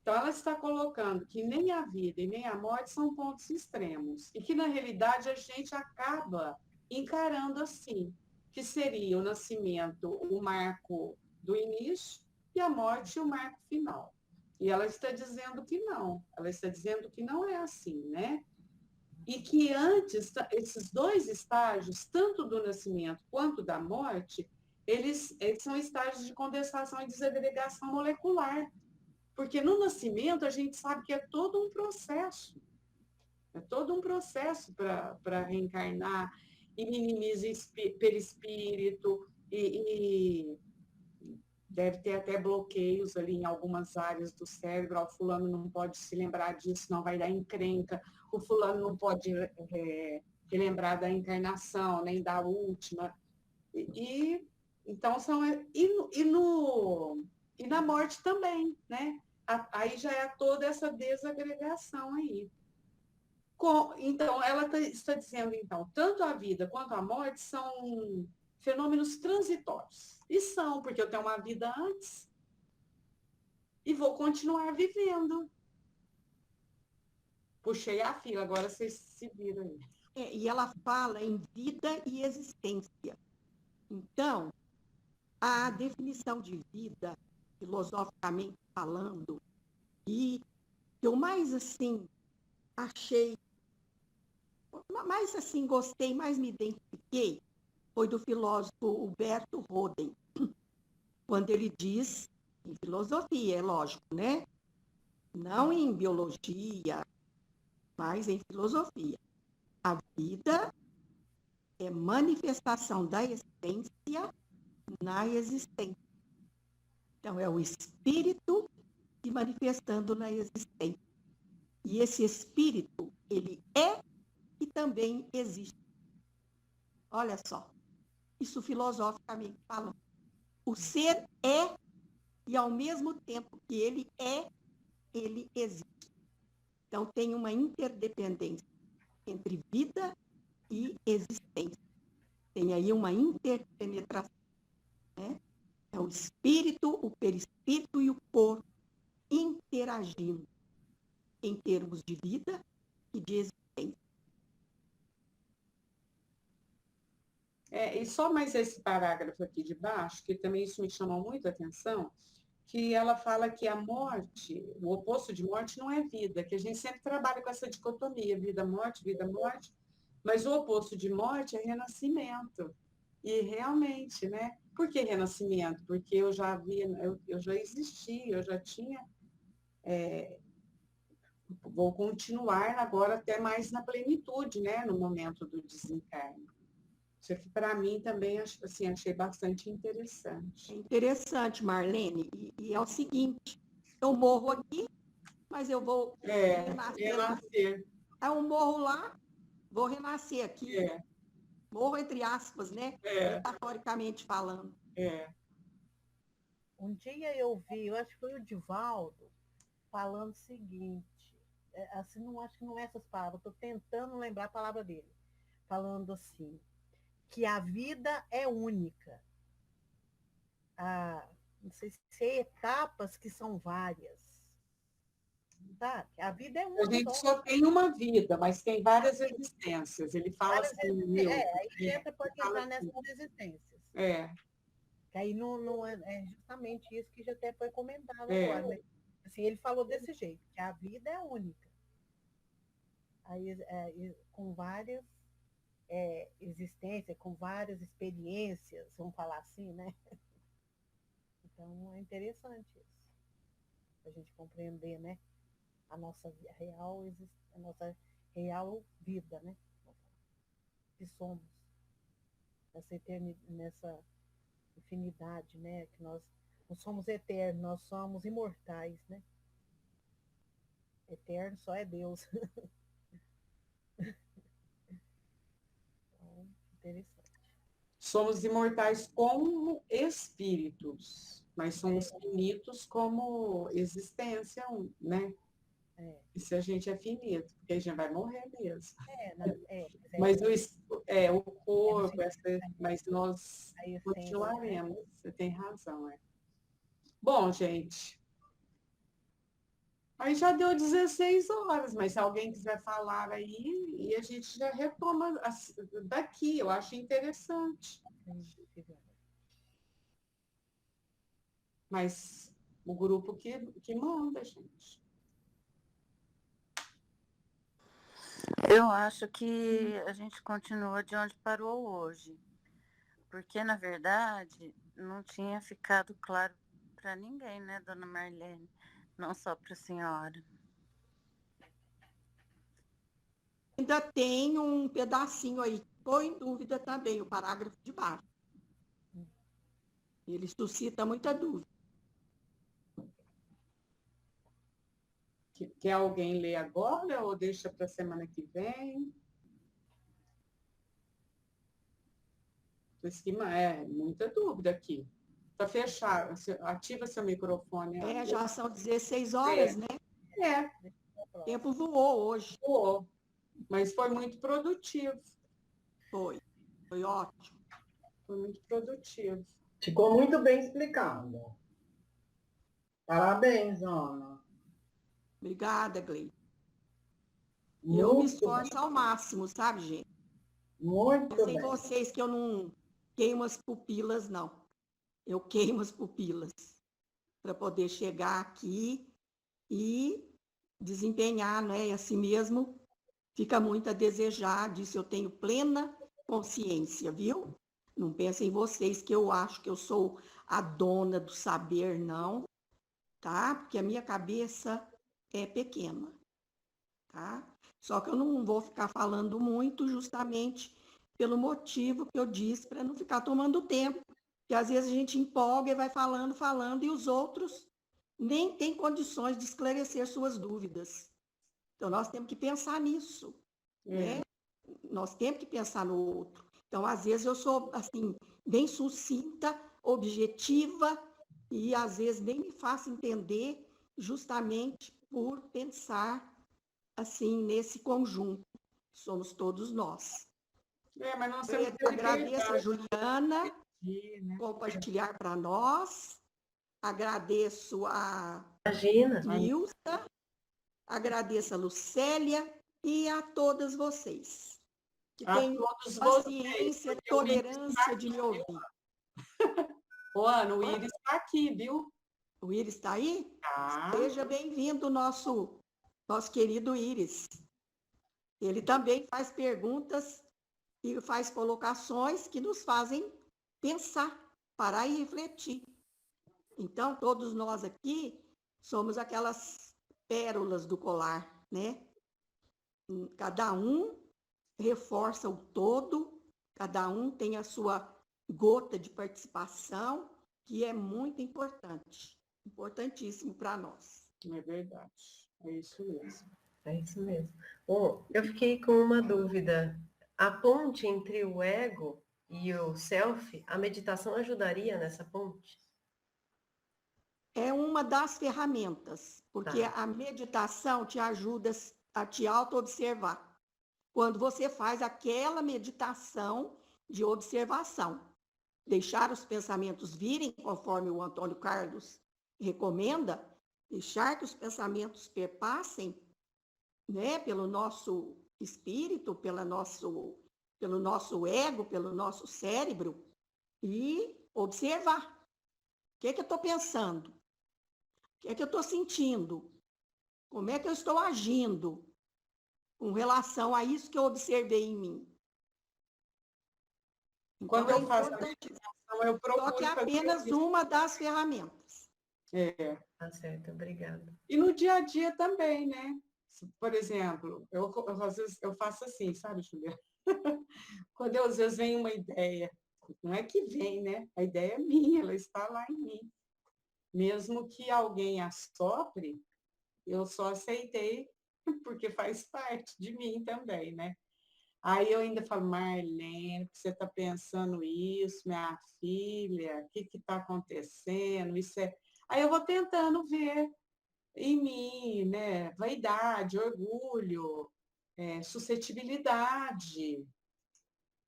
Então, ela está colocando que nem a vida e nem a morte são pontos extremos, e que, na realidade, a gente acaba encarando assim, que seria o nascimento o marco do início e a morte o marco final. E ela está dizendo que não, ela está dizendo que não é assim, né? E que antes, esses dois estágios, tanto do nascimento quanto da morte, eles são estágios de condensação e desagregação molecular. Porque no nascimento a gente sabe que é todo um processo. É todo um processo para reencarnar e minimiza perispírito e deve ter até bloqueios ali em algumas áreas do cérebro. O fulano não pode se lembrar disso, não vai dar encrenca. O fulano não pode lembrar da encarnação, nem da última. Então, e na morte também, né? Aí já é toda essa desagregação aí. Então, ela está dizendo, então, tanto a vida quanto a morte são fenômenos transitórios. E são, porque eu tenho uma vida antes e vou continuar vivendo. Puxei a fila, agora vocês se viram aí. E ela fala em vida e existência. Então, a definição de vida, filosoficamente falando, e eu mais assim achei, mais assim gostei, mais me identifiquei, foi do filósofo Humberto Roden, quando ele diz, em filosofia, é lógico, né? Não em biologia, mas em filosofia. A vida é manifestação da essência na existência. Então, é o espírito se manifestando na existência. E esse espírito, ele é e também existe. Olha só, isso filosoficamente falando. O ser é e, ao mesmo tempo que ele é, ele existe. Então, tem uma interdependência entre vida e existência. Tem aí uma interpenetração, né? É o espírito, o perispírito e o corpo interagindo em termos de vida e de existência. E só mais esse parágrafo aqui de baixo, que também isso me chamou muito a atenção, que ela fala que a morte, o oposto de morte não é vida, que a gente sempre trabalha com essa dicotomia, vida-morte, mas o oposto de morte é renascimento. E realmente, né? Por que renascimento? Porque eu já havia, eu já existi, eu já tinha, vou continuar agora até mais na plenitude, né? No momento do desencarne. Isso aqui, para mim, também assim, achei bastante interessante. É interessante, Marlene, e é o seguinte, eu morro aqui, mas eu vou renascer lá. Eu morro lá, vou renascer aqui. Morro entre aspas, né? Metaforicamente falando. Um dia eu vi, eu acho que foi o Divaldo, falando o seguinte, assim, não acho que não é essas palavras, estou tentando lembrar a palavra dele, falando assim, que a vida é única. Não sei se é etapas que são várias. Tá? A vida é uma A gente só tem uma vida, mas tem várias existências. Ele fala várias assim, aí pode entrar nessas existências. Que aí não é justamente isso que já até foi comentado agora. Né? Assim, ele falou desse jeito, que a vida é única. Aí, com várias existências, com várias experiências, vamos falar assim, né? Então, é interessante isso. A gente compreender, né? A nossa real vida, né? Que somos. Nessa infinidade, né? Que nós não somos eternos, nós somos imortais, né? Eterno só é Deus. Então, interessante. Somos imortais como espíritos, mas somos finitos como existência, né? E se a gente é finito, porque a gente vai morrer mesmo. Mas o corpo, mas nós continuaremos. Você tem razão, Bom, gente, aí já deu 16 horas, mas se alguém quiser falar aí, e a gente já retoma daqui, eu acho interessante. Mas o grupo que manda, gente. Eu acho que a gente continua de onde parou hoje, porque, na verdade, não tinha ficado claro para ninguém, né, dona Marlene? Não só para a senhora. Ainda tem um pedacinho aí, ficou em dúvida também, o parágrafo de baixo. Ele suscita muita dúvida. Quer alguém ler agora ou deixa para a semana que vem? Muita dúvida aqui. Para fechar, ativa seu microfone. Já são 16 horas, né? O tempo voou hoje. Voou, mas foi muito produtivo. Foi ótimo. Foi muito produtivo. Ficou muito bem explicado. Parabéns, Ana. Obrigada, Gleide. Eu me esforço ao máximo, sabe, gente? Muito bem. Sem vocês que eu não queimo as pupilas, não. Eu queimo as pupilas para poder chegar aqui e desempenhar, né? E assim mesmo fica muito a desejar, disso eu tenho plena consciência, viu? Não pensem em vocês que eu acho que eu sou a dona do saber, não, tá? Porque a minha cabeça é pequena, tá? Só que eu não vou ficar falando muito justamente pelo motivo que eu disse, para não ficar tomando tempo, porque às vezes a gente empolga e vai falando, e os outros nem têm condições de esclarecer suas dúvidas. Então, nós temos que pensar nisso, né? Nós temos que pensar no outro. Então, às vezes eu sou, assim, bem sucinta, objetiva, e às vezes nem me faço entender justamente por pensar assim, nesse conjunto, somos todos nós. Mas nós eu agradeço a Juliana né? compartilhar para nós. Agradeço a Imagina. Nilza, agradeço a Lucélia e a todas vocês que A têm todos paciência, vocês, porque o Iris tolerância de me ouvir. Ô, Ana, o Iris está aqui, viu? O Iris está aí? Tá. Seja bem-vindo, nosso querido Iris. Ele também faz perguntas e faz colocações que nos fazem pensar, parar e refletir. Então, todos nós aqui somos aquelas pérolas do colar, né? Cada um reforça o todo, cada um tem a sua gota de participação, que é muito importante, importantíssimo para nós. É verdade, é isso mesmo. É isso mesmo. Bom, eu fiquei com uma dúvida. A ponte entre o ego e o self, a meditação ajudaria nessa ponte? É uma das ferramentas, porque Tá. a meditação te ajuda a te auto-observar. Quando você faz aquela meditação de observação, deixar os pensamentos virem, conforme o Antônio Carlos recomenda, deixar que os pensamentos perpassem, né, pelo nosso espírito, pelo nosso ego, pelo nosso cérebro, e observar. O que é que eu estou pensando? O que é que eu estou sentindo? Como é que eu estou agindo com relação a isso que eu observei em mim? Então, Quando eu faço a meditação, eu só procuro que é fazer apenas isso. uma das ferramentas. É. Tá certo, obrigada. E no dia a dia também, né? Por exemplo, às vezes eu faço assim, sabe, Julia? Quando às vezes vem uma ideia, não é que vem, né? A ideia é minha, ela está lá em mim. Mesmo que alguém assopre, eu só aceitei porque faz parte de mim também, né? Aí eu ainda falo, Marlene, você está pensando isso, minha filha, o que está acontecendo? Isso é... Aí eu vou tentando ver em mim, né? Vaidade, orgulho, suscetibilidade.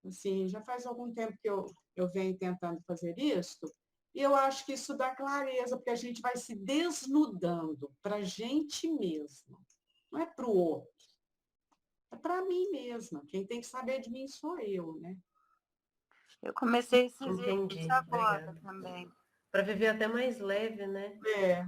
Assim, já faz algum tempo que eu venho tentando fazer isso, e eu acho que isso dá clareza, porque a gente vai se desnudando para a gente mesma, não é para o outro, é para mim mesma. Quem tem que saber de mim sou eu, né? Eu comecei esse Entendi, exercício agora obrigada. também. Para viver até mais leve, né? É,